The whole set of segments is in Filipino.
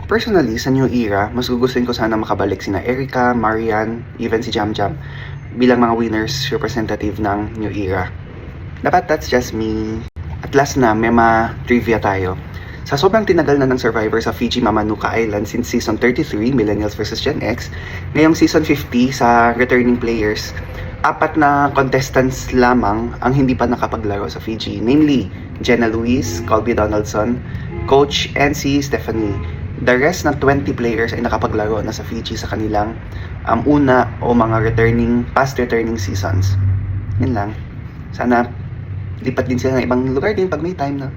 Personally, sa New Era, mas gugustuhin ko sana makabalik sina Erica, Marian, even si Jam Jam bilang mga winners representative ng New Era. Dapat that's just me. At last na, may trivia tayo. Sa sobrang tinagal na ng Survivor sa Fiji Mamanuca Island since season 33, Millennials vs Gen X, ngayong season 50 sa returning players, 4 na contestants lamang ang hindi pa nakapaglaro sa Fiji. Namely, Jenna Luis, Colby Donaldson, Coach, and si Stephanie. The rest na 20 players ay nakapaglaro na sa Fiji sa kanilang una o mga past returning seasons. Yun lang. Sana lipat din sila ng ibang lugar din pag may time na.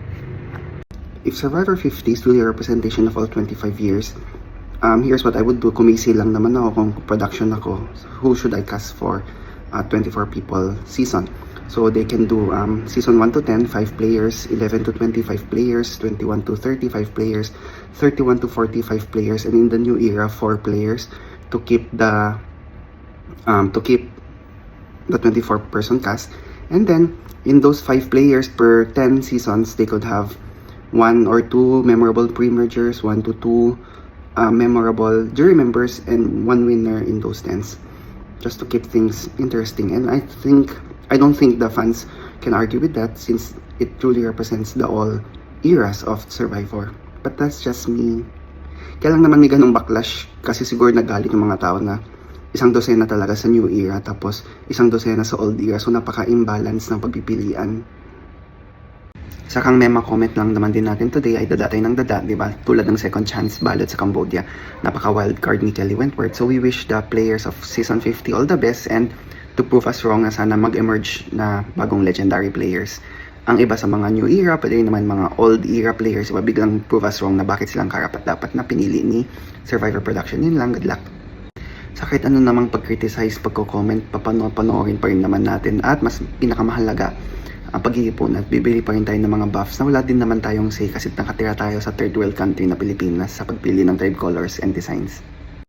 If Survivor 50 is truly a representation of all 25 years, here's what I would do. Kung may naman ako, kung production ako, who should I cast for 24 people season? So they can do season 1 to 10, 5 players, 11 to 25 players, 21 to 35 players, 31 to 45 players, and in the New Era, 4 players to keep the 24-person cast. And then in those 5 players per 10 seasons, they could have 1 or 2 memorable pre-mergers, 1 to 2 memorable jury members, and 1 winner in those 10s, just to keep things interesting. And I don't think the fans can argue with that, since it truly represents the all eras of Survivor. But that's just me. Kaya lang naman may ganung backlash, kasi siguro nagalit yung mga tao na 1 dosena talaga sa New Era, tapos 1 dosena sa Old Era, so napaka-imbalance ng pagpipilian. Sakang mema comment lang naman din natin today ay dadatay ng dada, di ba? Tulad ng second chance ballot sa Cambodia, napaka wild card ni Kelly Wentworth. So we wish the players of season 50 all the best, and to prove us wrong na sana mag-emerge na bagong legendary players. Ang iba sa mga New Era, pwede naman mga Old Era players, iba biglang prove us wrong na bakit silang karapat-dapat na pinili ni Survivor Production. Yun lang, good luck. Sa kahit ano namang pag-criticize, pagko-comment, panoorin pa rin naman natin. At mas pinakamahalaga, ang pag-iipon at bibili pa rin tayo ng mga buffs na wala din naman tayong say kasi nakatira tayo sa third world country na Pilipinas sa pagpili ng tribe colors and designs.